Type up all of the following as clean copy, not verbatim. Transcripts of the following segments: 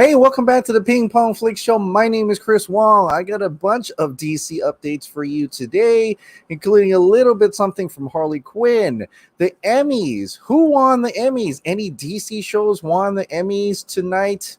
Hey, welcome back to the Ping Pong Flix Show. My name is Chris Wong. I got a bunch of DC updates for you today, including a little bit something from Harley Quinn. The Emmys. Who won the Emmys? Any DC shows won the Emmys tonight?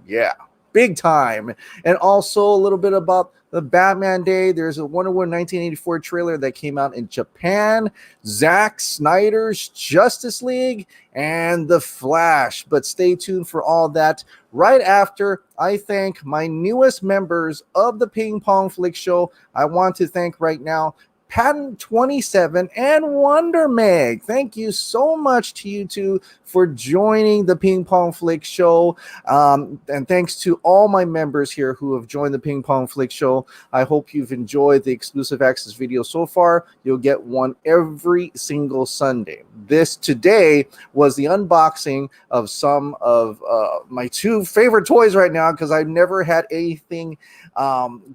Yeah, big time. And also a little bit about the Batman Day. There's a Wonder Woman 1984 trailer that came out in Japan, ZACK SNYDER'S Justice League, and The Flash. But stay tuned for all that right after I thank my newest members of the Ping Pong Flix Show. I want to thank right now Patent 27 and Wonder Meg. Thank you so much to you two for joining the Ping Pong Flix Show. And thanks to all my members here who have joined the Ping Pong Flix Show. I hope you've enjoyed the exclusive access video so far. You'll get one every single Sunday. This today was the unboxing of some of my two favorite toys right now, because I've never had anything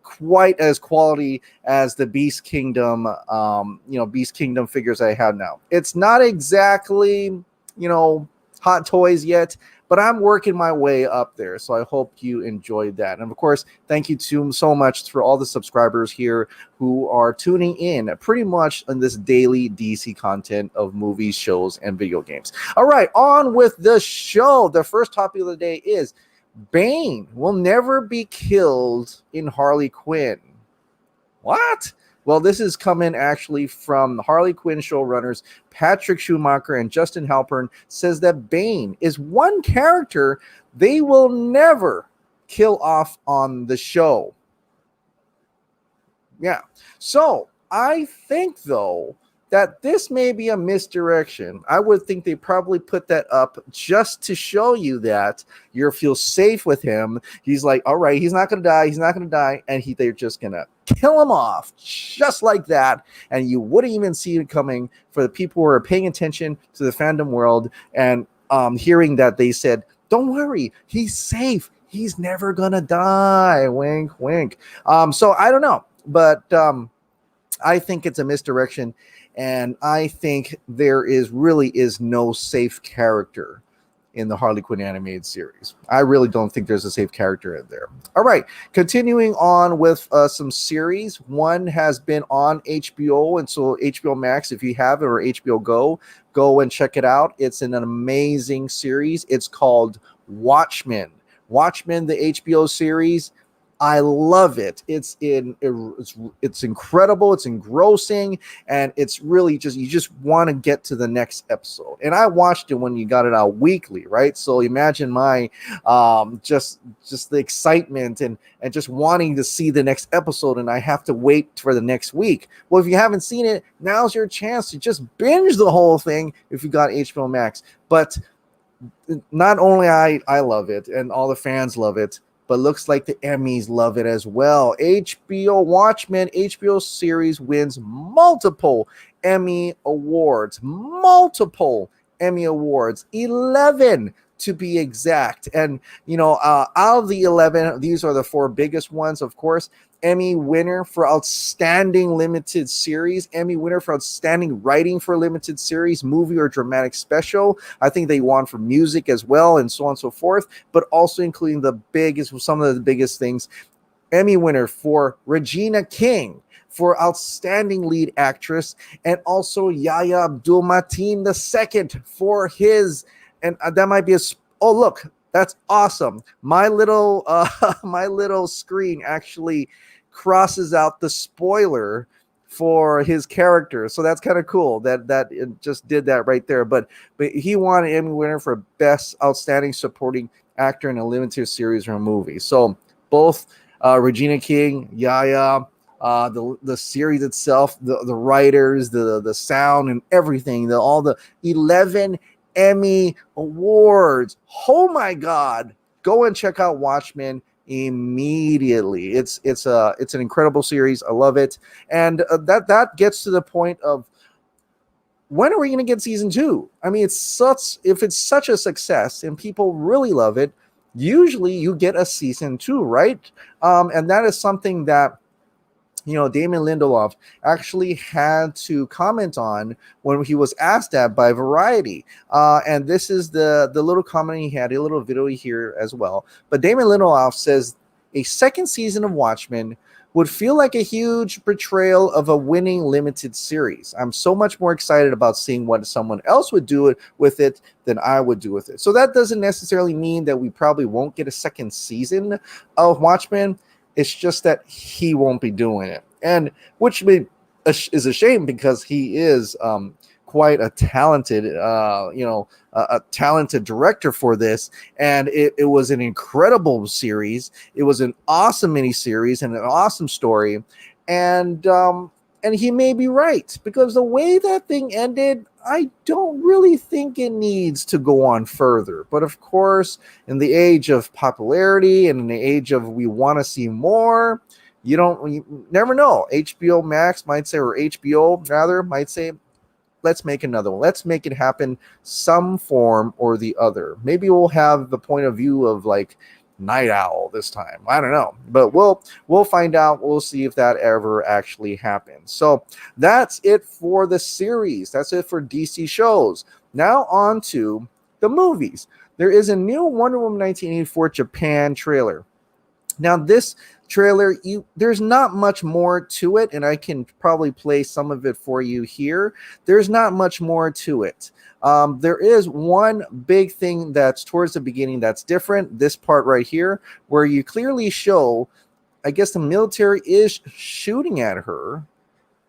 quite as quality as the Beast Kingdom Beast Kingdom figures I have now. It's not exactly hot toys yet, but I'm working my way up there, so I hope you enjoyed that. And of course, thank you so much for all the subscribers here who are tuning in pretty much on this daily DC content of movies, shows, and video games. All right, on with the show. The first topic of the day is Bane will never be killed in Harley Quinn. What? Well, this is coming actually from the Harley Quinn showrunners Patrick Schumacher and Justin Halpern. Says that Bane is one character they will never kill off on the show. Yeah. So I think, though, that this may be a misdirection. I would think they probably put that up just to show you that you feel safe with him. He's like, all right, he's not going to die. He's not going to die. And they're just going to kill him off just like that. And you wouldn't even see it coming for the people who are paying attention to the fandom world and hearing that they said, don't worry, he's safe. He's never going to die. Wink, wink. So I don't know. But I think it's a misdirection. And I think there really is no safe character in the Harley Quinn animated series. I really don't think there's a safe character in there. All right, continuing on with some series. One has been on HBO, and so HBO Max, if you have it, or HBO go and check it out. It's an amazing series. It's called Watchmen. Watchmen, the HBO series. I love it. It's incredible. It's engrossing, and it's really you just want to get to the next episode. And I watched it when you got it out weekly, right? So imagine my just the excitement and just wanting to see the next episode, and I have to wait for the next week. Well, if you haven't seen it, now's your chance to just binge the whole thing if you got HBO Max. But not only I love it, and all the fans love it, but looks like the Emmys love it as well. HBO Watchmen, HBO series wins multiple Emmy awards. 11 to be exact. And, out of the 11, these are the four biggest ones, of course. Emmy winner for Outstanding Limited Series, Emmy winner for Outstanding Writing for Limited Series, Movie or Dramatic Special. I think they won for music as well, and so on and so forth, but also including some of the biggest things. Emmy winner for Regina King for Outstanding Lead Actress, and also Yahya Abdul-Mateen II for his, and that might be oh, look, that's awesome. My little screen actually crosses out the spoiler for his character, so that's kind of cool that it just did that right there. But he won an Emmy winner for Best Outstanding Supporting Actor in a Limited Series or a Movie. So both Regina King, Yahya, the series itself, the writers, the sound and everything, all the 11 Emmy awards. Oh my God. Go and check out Watchmen immediately. It's an incredible series. I love it. And that gets to the point of, when are we going to get season 2? I mean, if it's such a success and people really love it, usually you get a season 2, right? And that is something that Damon Lindelof actually had to comment on when he was asked that by Variety. And this is the little comment he had, a little video here as well. But Damon Lindelof says a second season of Watchmen would feel like a huge betrayal of a winning limited series. I'm so much more excited about seeing what someone else would do with it than I would do with it. So that doesn't necessarily mean that we probably won't get a second season of Watchmen. It's just that he won't be doing it, and which is a shame because he is quite a talented, a talented director for this, and it was an incredible series. It was an awesome miniseries and an awesome story, and he may be right because the way that thing ended, I don't really think it needs to go on further. But of course, in the age of popularity and in the age of we want to see more, you never know. HBO Max might say, or HBO rather might say, let's make another one. Let's make it happen some form or the other. Maybe we'll have the point of view of like Night Owl this time. I don't know, but we'll find out. We'll see if that ever actually happens. So that's it for the series. That's it for DC shows. Now on to the movies. There is a new Wonder Woman 1984 Japan trailer. Now this trailer, there's not much more to it, and I can probably play some of it for you here. There's not much more to it. There is one big thing that's towards the beginning that's different. This part right here, where you clearly show, I guess the military is shooting at her,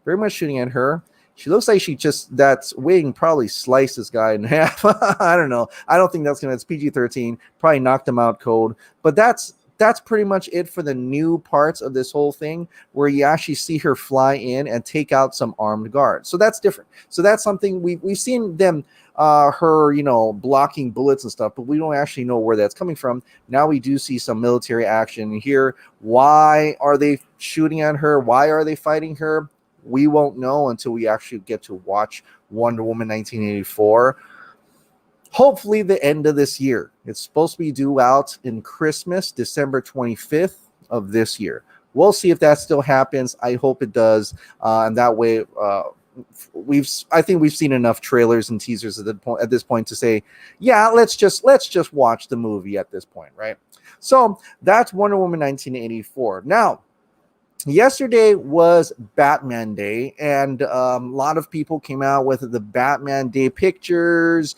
very much shooting at her. She looks like that wing probably sliced this guy in half. I don't know. I don't think it's PG-13. Probably knocked him out cold. But that's pretty much it for the new parts of this whole thing, where you actually see her fly in and take out some armed guards. So that's different. So that's something we've seen them, her, blocking bullets and stuff, but we don't actually know where that's coming from. Now we do see some military action here. Why are they shooting at her? Why are they fighting her? We won't know until we actually get to watch Wonder Woman 1984. Hopefully the end of this year. It's supposed to be due out in Christmas, December 25th of this year. We'll see if that still happens. I hope it does. And that way, I think we've seen enough trailers and teasers at this point to say, yeah, let's just watch the movie at this point, right? So that's Wonder Woman 1984. Now, yesterday was Batman Day, and a lot of people came out with the Batman Day pictures,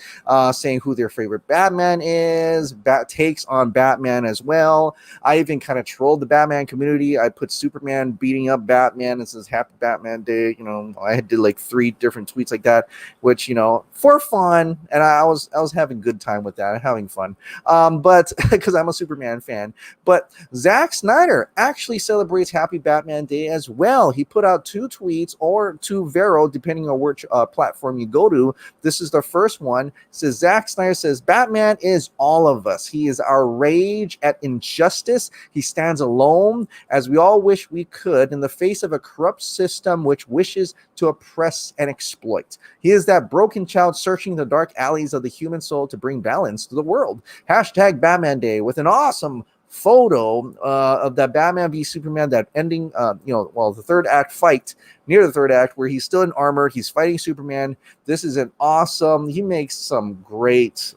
saying who their favorite Batman is, takes on Batman as well. I even kind of trolled the Batman community. I put Superman beating up Batman and says Happy Batman Day. I did like 3 different tweets like that, which for fun, and I was having a good time with that, having fun. But because I'm a Superman fan, but Zack Snyder actually celebrates Happy Batman Day as well. He put out 2 tweets, or 2 Vero, depending on which platform you go to. This is the first one. It says, Zack Snyder says, Batman is all of us. He is our rage at injustice. He stands alone, as we all wish we could, in the face of a corrupt system which wishes to oppress and exploit. He is that broken child searching the dark alleys of the human soul to bring balance to the world. Hashtag Batman Day, with an awesome photo of that Batman v Superman, that ending, the third act fight, near the third act, where he's still in armor, he's fighting Superman. This is an awesome, he makes some great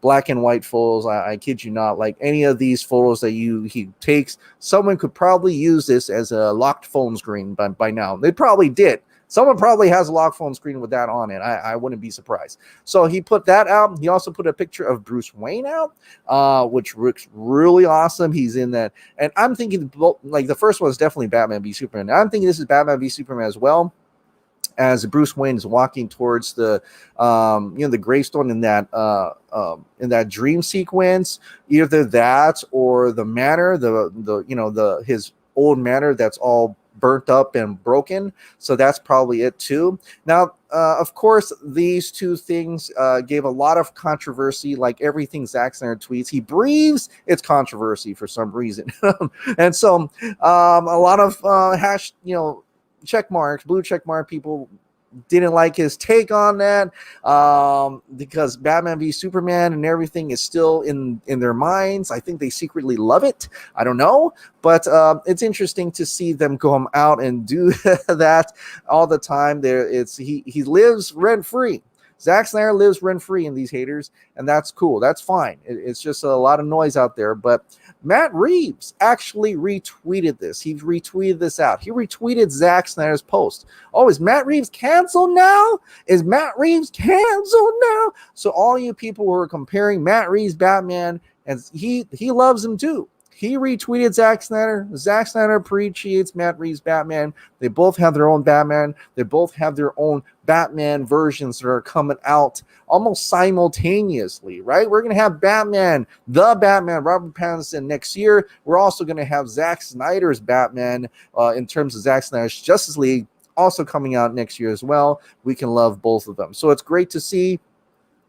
black and white photos. I kid you not, like any of these photos that he takes, someone could probably use this as a locked phone screen by now. They probably did. Someone probably has a lock phone screen with that on it. I wouldn't be surprised. So he put that out. He also put a picture of Bruce Wayne out, which looks really awesome. He's in that. And I'm thinking, like, the first one is definitely Batman v Superman. I'm thinking this is Batman v Superman as well, as Bruce Wayne is walking towards the gravestone in that dream sequence. Either that or the manor, his old manor that's all burnt up and broken. So that's probably it too. Now, of course, these 2 things gave a lot of controversy. Like everything Zack Snyder tweets, he breathes its controversy for some reason. And so a lot of blue check mark people didn't like his take on that because Batman v Superman and everything is still in their minds. I think they secretly love it. I don't know, but it's interesting to see them come out and do that all the time. He lives rent free. Zack Snyder lives rent-free in these haters, and that's cool. That's fine. It's just a lot of noise out there. But Matt Reeves actually retweeted this. He retweeted this out. He retweeted Zack Snyder's post. Oh, is Matt Reeves canceled now? Is Matt Reeves canceled now? So all you people who are comparing Matt Reeves' Batman, and he loves him too. He retweeted Zack Snyder. Zack Snyder appreciates Matt Reeves' Batman. They both have their own Batman. They both have their own Batman versions that are coming out almost simultaneously, right? We're going to have Batman, the Batman, Robert Pattinson next year. We're also going to have Zack Snyder's Batman in terms of Zack Snyder's Justice League also coming out next year as well. We can love both of them. So it's great to see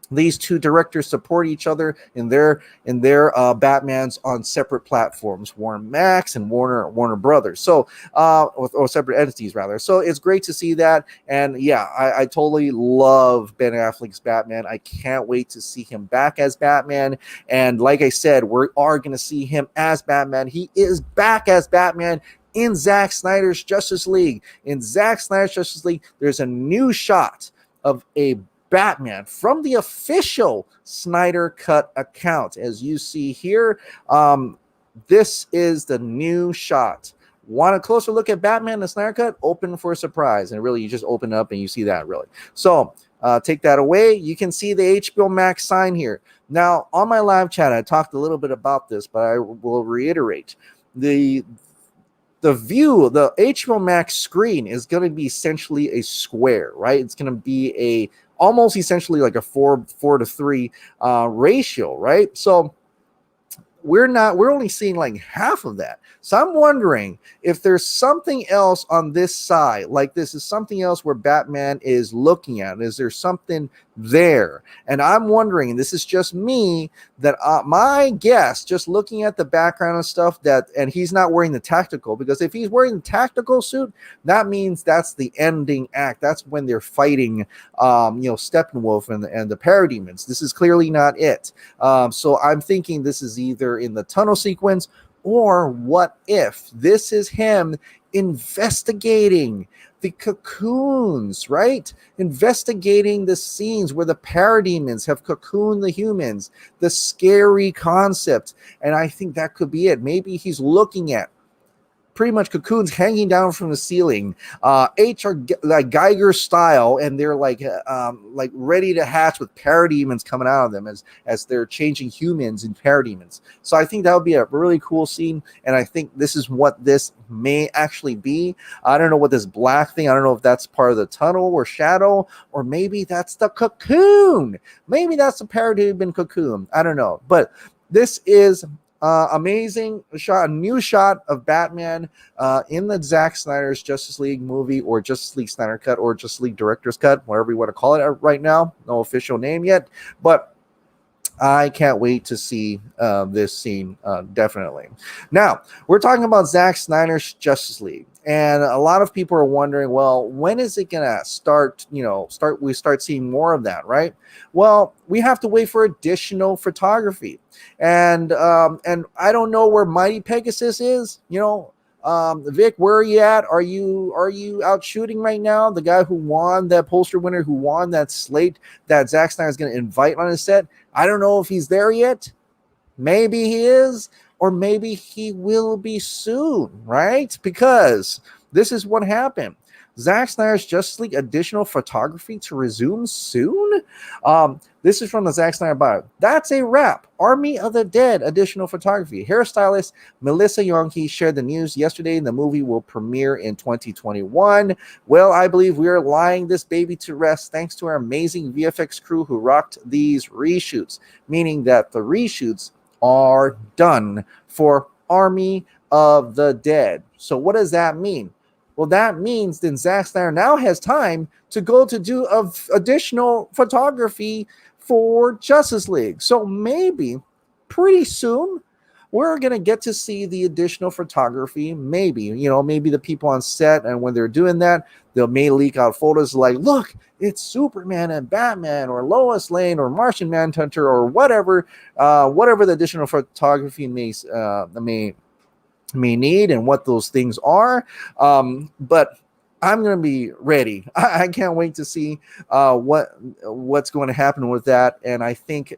these two directors support each other in their Batmans on separate platforms, Warner Max and Warner Brothers. So, or separate entities rather. So it's great to see that. And yeah, I totally love Ben Affleck's Batman. I can't wait to see him back as Batman. And like I said, we are going to see him as Batman. He is back as Batman in Zack Snyder's Justice League. In Zack Snyder's Justice League, there's a new shot of a Batman from the official Snyder Cut account. As you see here, this is the new shot. Want a closer look at Batman, the Snyder Cut? Open for a surprise. And really, you just open up and you see that, really. So take that away. You can see the HBO Max sign here. Now, on my live chat, I talked a little bit about this, but I will reiterate. The view, the HBO Max screen is going to be essentially a square, right? It's going to be almost essentially like a 4:3 ratio, right? So we're only seeing like half of that. So I'm wondering if there's something else on this side, like this is something else where Batman is looking at. Is there something there? And I'm wondering, and this is just me, that my guess, just looking at the background and stuff, and he's not wearing the tactical, because if he's wearing the tactical suit, that means that's the ending act. That's when they're fighting, Steppenwolf and the Parademons. This is clearly not it. So I'm thinking this is either in the tunnel sequence, or what if this is him investigating the cocoons, right? Investigating the scenes where the parademons have cocooned the humans, the scary concept. And I think that could be it. Maybe he's looking at pretty much cocoons hanging down from the ceiling, H.R. Geiger style, and they're like ready to hatch with parademons coming out of them as they're changing humans in parademons. So I think that would be a really cool scene, and I think this is what this may actually be. I don't know what this black thing, I don't know if that's part of the tunnel or shadow, or maybe that's the cocoon. Maybe that's the parademon cocoon. I don't know, but this is amazing shot, a new shot of Batman in the Zack Snyder's Justice League movie, or Justice League Snyder Cut, or Justice League Director's Cut, whatever you want to call it right now. No official name yet, but I can't wait to see this scene, definitely. Now, we're talking about Zack Snyder's Justice League. And a lot of people are wondering, well, when is it gonna start? We start seeing more of that, right? Well, we have to wait for additional photography, and I don't know where Mighty Pegasus is. Vic, where are you at? Are you out shooting right now? The guy who won that poster winner, who won that slate that Zack Snyder is going to invite on his set. I don't know if he's there yet. Maybe he is, or maybe he will be soon, right? Because this is what happened. Zack Snyder's Justice League additional photography to resume soon. This is from the Zack Snyder bio. That's a wrap. Army of the Dead additional photography. Hairstylist Melissa Yonke shared the news yesterday. The movie will premiere in 2021. Well, I believe we are lying this baby to rest thanks to our amazing VFX crew who rocked these reshoots, meaning that the reshoots are done for Army of the Dead. So what does that mean? Well, that means then Zack Snyder now has time to go to do additional photography for Justice League. So maybe pretty soon we're going to get to see the additional photography. Maybe, maybe the people on set, and when they're doing that, they may leak out photos like, look, it's Superman and Batman or Lois Lane or Martian Manhunter or whatever the additional photography may need and what those things are. But I'm going to be ready. I can't wait to see what's going to happen with that. And I think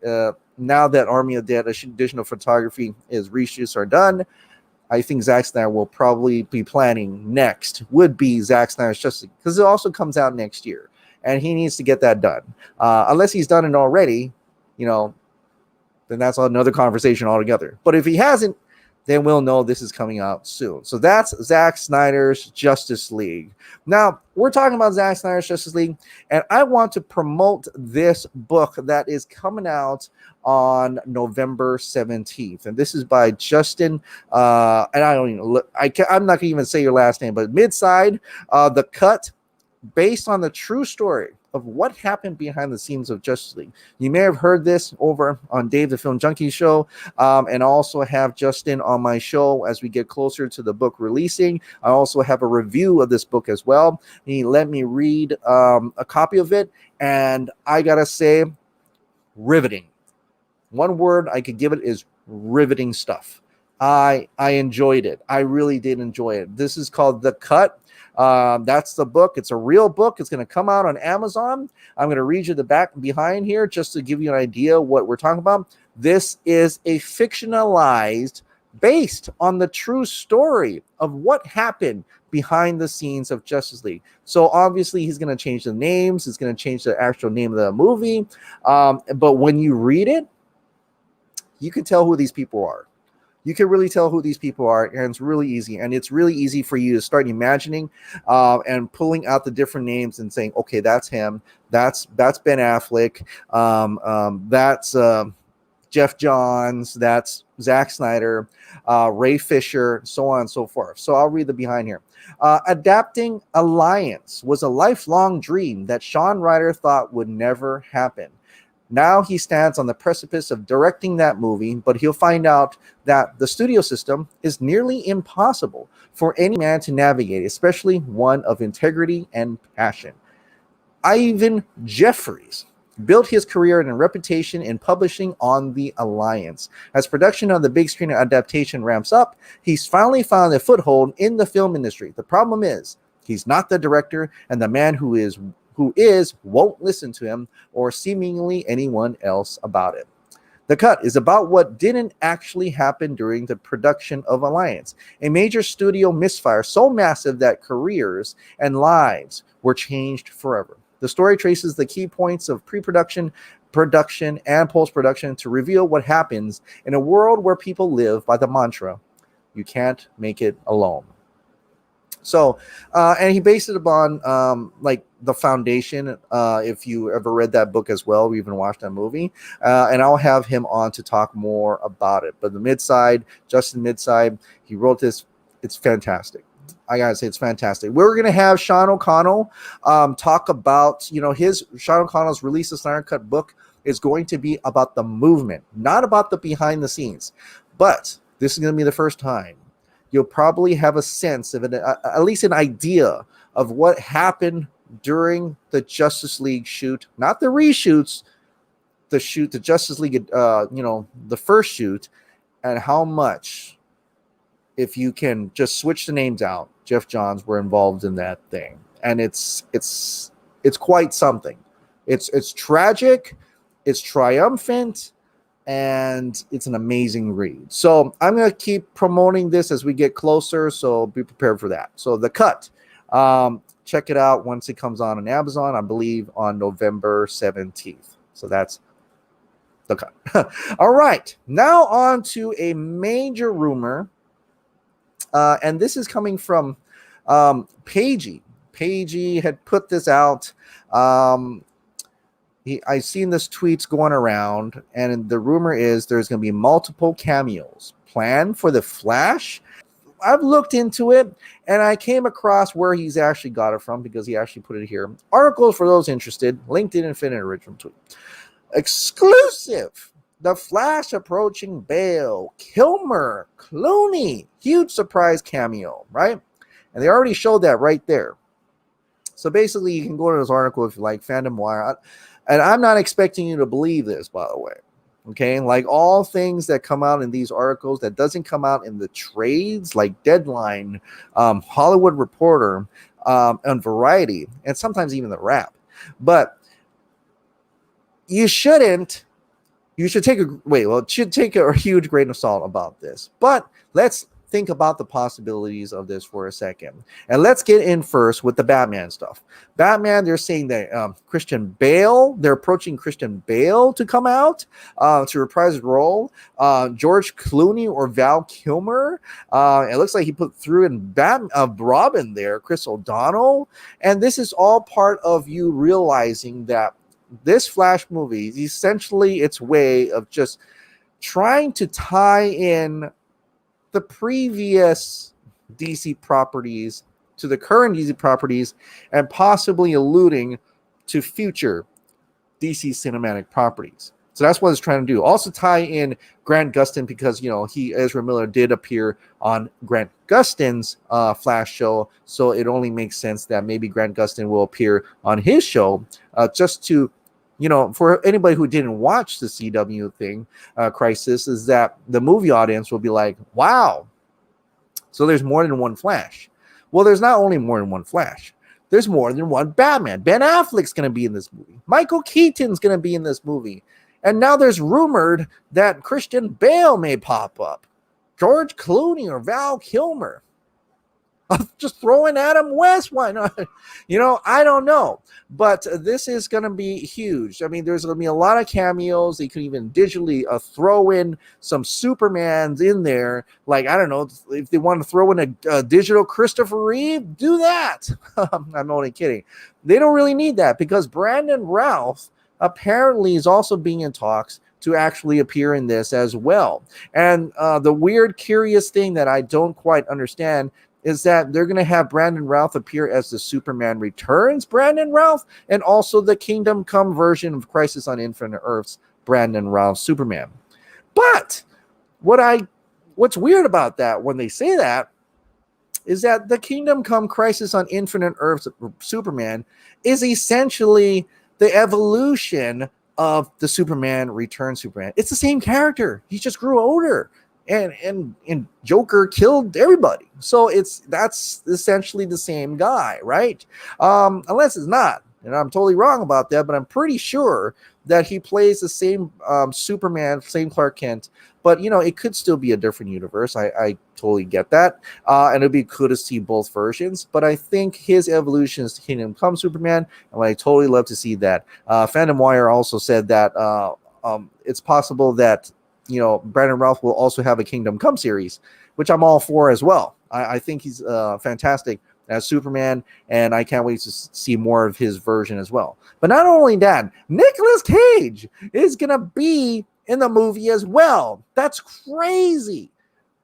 now that Army of Dead additional photography reshoots are done, I think Zack Snyder will probably be planning next would be Zack Snyder's Justice League, because it also comes out next year, and he needs to get that done. Unless he's done it already, then that's another conversation altogether. But if he hasn't, then we'll know this is coming out soon. So that's Zack Snyder's Justice League. Now, we're talking about Zack Snyder's Justice League, and I want to promote this book that is coming out on November 17th. And this is by Justin, and I don't even look, I'm not going to even say your last name, but Midside, The Cut, based on the true story of what happened behind the scenes of Justice League. You may have heard this over on Dave the Film Junkie show, and also have Justin on my show as we get closer to the book releasing. I also have a review of this book as well. He let me read a copy of it, and I gotta say, riveting. One word I could give it is riveting stuff. I enjoyed it. I really did enjoy it. This is called The Cut. That's the book. It's a real book. It's going to come out on Amazon. I'm going to read you the back behind here just to give you an idea what we're talking about. This is a fictionalized, based on the true story of what happened behind the scenes of Justice League. So obviously he's going to change the names. He's going to change the actual name of the movie. But when you read it, you can tell who these people are. You can really tell who these people are, and it's really easy. And it's really easy for you to start imagining and pulling out the different names and saying, okay, that's him. That's Ben Affleck. That's Jeff Johns. That's Zack Snyder, Ray Fisher, so on and so forth. So I'll read the behind here. Adapting Alliance was a lifelong dream that Sean Ryder thought would never happen. Now he stands on the precipice of directing that movie, but he'll find out that the studio system is nearly impossible for any man to navigate, especially one of integrity and passion. Ivan Jeffries built his career and reputation in publishing on the Alliance. As production of the big screen adaptation ramps up, he's finally found a foothold in the film industry. The problem is, he's not the director, and the man who is won't listen to him or seemingly anyone else about it. The Cut is about what didn't actually happen during the production of Alliance, a major studio misfire so massive that careers and lives were changed forever. The story traces the key points of pre-production, production, and post-production to reveal what happens in a world where people live by the mantra, you can't make it alone. So, and he based it upon like The Foundation. If you ever read that book as well, we even watched that movie. And I'll have him on to talk more about it. But the Midside, Justin Midside, he wrote this. It's fantastic. I gotta say, it's fantastic. We're gonna have Sean O'Connell talk about, Sean O'Connell's Release the Snyder Cut book is going to be about the movement, not about the behind the scenes. But this is gonna be the first time you'll probably have a sense of it, at least an idea of what happened during the Justice League shoot, not the reshoots, the Justice League, the first shoot, and how much, if you can just switch the names out, Jeff Johns were involved in that thing. And it's quite something. It's tragic, it's triumphant, and it's an amazing read. So I'm going to keep promoting this as we get closer, so be prepared for that. So The Cut, check it out once it comes on Amazon, I believe on November 17th. So that's The Cut. All right, now on to a major rumor, and this is coming from Pagey. Pagey had put this out. I've seen this tweets going around, and the rumor is there's going to be multiple cameos planned for The Flash. I've looked into it, and I came across where he's actually got it from, because he actually put it here. Articles for those interested, LinkedIn Infinite original tweet. Exclusive. The Flash approaching Bale, Kilmer, Clooney, huge surprise cameo, right? And they already showed that right there. So basically, you can go to this article if you like, Fandom Wire. And I'm not expecting you to believe this, by the way. Okay, like all things that come out in these articles that doesn't come out in the trades, like Deadline, Hollywood Reporter, and Variety, and sometimes even the Wrap. But you shouldn't. You should take it should take a huge grain of salt about this. But let's think about the possibilities of this for a second. And let's get in first with the Batman stuff. Batman, they're saying that they're approaching Christian Bale to come out to reprise his role. George Clooney or Val Kilmer. It looks like he put through in Robin there, Chris O'Donnell. And this is all part of you realizing that this Flash movie is essentially its way of just trying to tie in the previous DC properties to the current DC properties and possibly alluding to future DC cinematic properties. So that's what it's trying to do. Also tie in Grant Gustin because, Ezra Miller did appear on Grant Gustin's Flash show. So it only makes sense that maybe Grant Gustin will appear on his show just to, for anybody who didn't watch the CW thing, Crisis, is that the movie audience will be like, wow, so there's more than one Flash. Well, there's not only more than one Flash. There's more than one Batman. Ben Affleck's going to be in this movie. Michael Keaton's going to be in this movie. And now there's rumored that Christian Bale may pop up. George Clooney or Val Kilmer. Just throw in Adam West. Why not? I don't know. But this is going to be huge. I mean, there's going to be a lot of cameos. They could even digitally throw in some Supermans in there. Like, I don't know, if they want to throw in a digital Christopher Reeve, do that. I'm only kidding. They don't really need that because Brandon Routh apparently is also being in talks to actually appear in this as well. And the weird, curious thing that I don't quite understand is that they're going to have Brandon Routh appear as the Superman Returns Brandon Routh and also the Kingdom Come version of Crisis on Infinite Earths Brandon Routh Superman. But what's weird about that when they say that is that the Kingdom Come Crisis on Infinite Earths Superman is essentially the evolution of the Superman Returns Superman. It's the same character. He just grew older. And Joker killed everybody. So that's essentially the same guy, right? Unless it's not. And I'm totally wrong about that, but I'm pretty sure that he plays the same Superman, same Clark Kent. But, it could still be a different universe. I totally get that. And it'd be cool to see both versions. But I think his evolution is to Kingdom Come Superman. And I totally love to see that. Fandom Wire also said that it's possible that Brandon Routh will also have a Kingdom Come series, which I'm all for as well. I think he's fantastic as Superman, and I can't wait to see more of his version as well. But not only that, Nicolas Cage is going to be in the movie as well. That's crazy.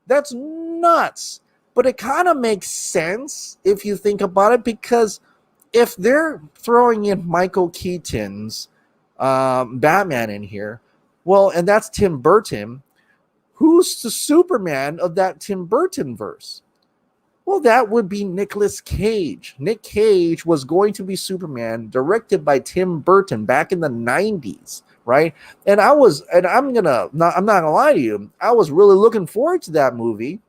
That's nuts. But it kind of makes sense if you think about it, because if they're throwing in Michael Keaton's Batman in here, well, and that's Tim Burton. Who's the Superman of that Tim Burton verse? Well, that would be Nicolas Cage. Nick Cage was going to be Superman, directed by Tim Burton back in the 90s, right? And I'm not gonna lie to you, I was really looking forward to that movie.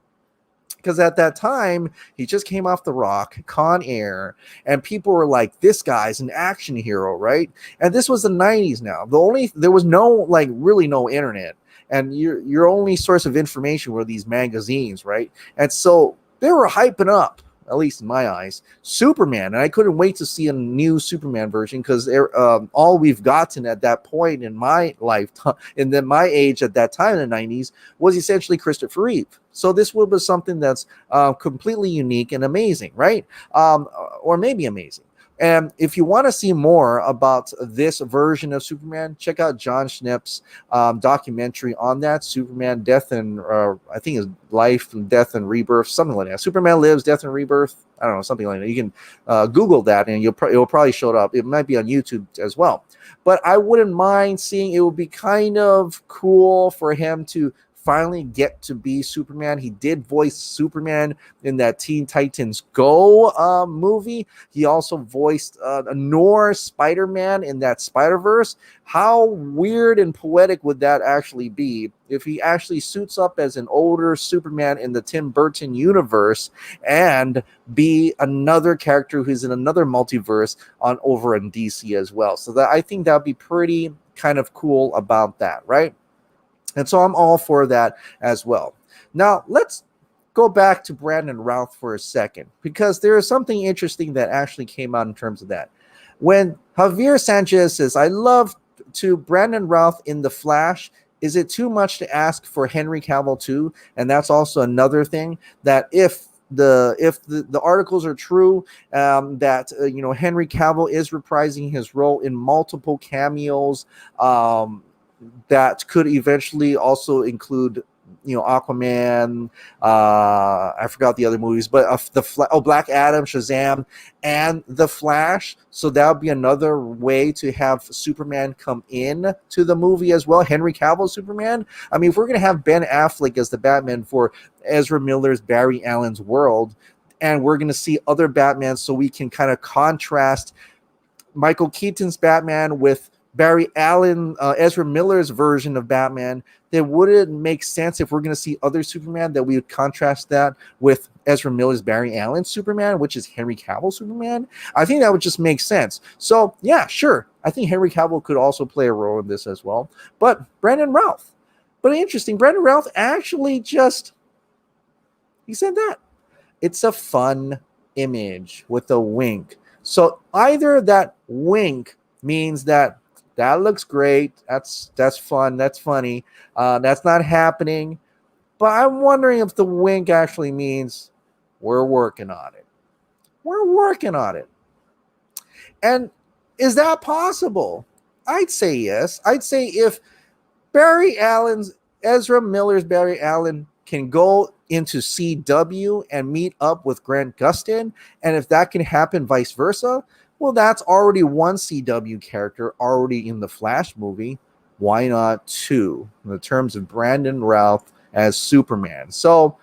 Because at that time, he just came off The Rock, Con Air, and people were like, this guy's an action hero, right? And this was the 90s now. There was really no internet. And your only source of information were these magazines, right? And so they were hyping up, at least in my eyes, Superman. And I couldn't wait to see a new Superman version because all we've gotten at that point in my lifetime, and then my age at that time in the 90s, was essentially Christopher Reeve. So this will be something that's completely unique and amazing, right? Or maybe amazing. And if you want to see more about this version of Superman, check out John Schnepp's documentary on that, Superman Death and I think it's Life, Death and Rebirth, something like that. Superman Lives, Death and Rebirth. I don't know, something like that. You can Google that and it will probably show up. It might be on YouTube as well. But I wouldn't mind seeing, it would be kind of cool for him to finally get to be Superman. He did voice Superman in that Teen Titans Go movie. He also voiced a Norse Spider-Man in that Spider-Verse. How weird and poetic would that actually be if he actually suits up as an older Superman in the Tim Burton universe and be another character who's in another multiverse on over in DC as well. So that, I think that would be pretty kind of cool about that, right? And so I'm all for that as well. Now, let's go back to Brandon Routh for a second, because there is something interesting that actually came out in terms of that. When Javier Sanchez says, I love to Brandon Routh in The Flash, is it too much to ask for Henry Cavill too? And that's also another thing, that if the articles are true, that Henry Cavill is reprising his role in multiple cameos, that could eventually also include, Aquaman. I forgot the other movies, but Black Adam, Shazam, and The Flash. So that would be another way to have Superman come in to the movie as well. Henry Cavill Superman. I mean, if we're gonna have Ben Affleck as the Batman for Ezra Miller's Barry Allen's world, and we're gonna see other Batmans, so we can kind of contrast Michael Keaton's Batman with Barry Allen, Ezra Miller's version of Batman, then would it make sense if we're going to see other Superman that we would contrast that with Ezra Miller's Barry Allen Superman, which is Henry Cavill Superman? I think that would just make sense. So, yeah, sure. I think Henry Cavill could also play a role in this as well. But Brandon Routh. But interesting, Brandon Routh actually he said that. It's a fun image with a wink. So either that wink means that looks great. That's fun. That's funny. That's not happening. But I'm wondering if the wink actually means we're working on it. We're working on it. And is that possible? I'd say yes. I'd say if Ezra Miller's Barry Allen can go into CW and meet up with Grant Gustin, and if that can happen vice versa, well, that's already one CW character already in the Flash movie. Why not two, in the terms of Brandon Routh as Superman? So,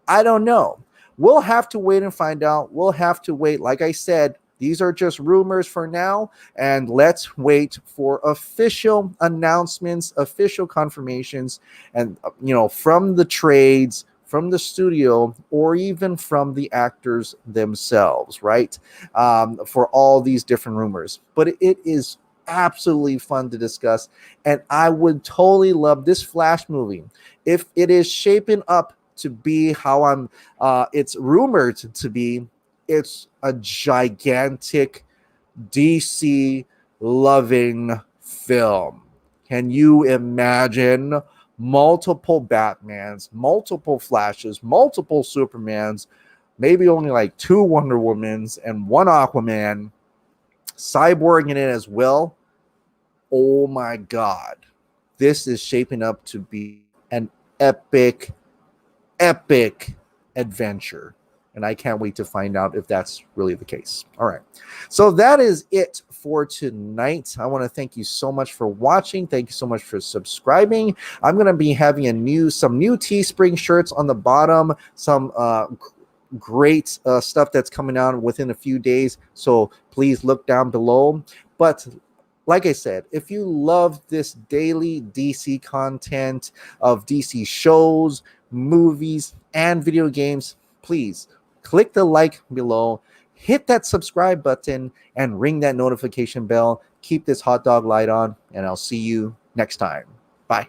I don't know. We'll have to wait and find out. We'll have to wait. Like I said, these are just rumors for now, and let's wait for official announcements, official confirmations, and from the trades, from the studio, or even from the actors themselves, right? For all these different rumors. But it is absolutely fun to discuss, and I would totally love this Flash movie if it is shaping up to be how it's rumored to be. It's a gigantic DC loving film. Can you imagine multiple Batmans, multiple Flashes, multiple Supermans, maybe only like 2 Wonder Womans and 1 Aquaman, Cyborg in it as well? Oh my God. This is shaping up to be an epic adventure. And I can't wait to find out if that's really the case. All right. So that is it for tonight. I want to thank you so much for watching. Thank you so much for subscribing. I'm going to be having some new Teespring shirts on the bottom, some great stuff that's coming out within a few days. So please look down below. But like I said, if you love this daily DC content of DC shows, movies, and video games, please click the like below, hit that subscribe button, and ring that notification bell. Keep this hot dog light on, and I'll see you next time. Bye.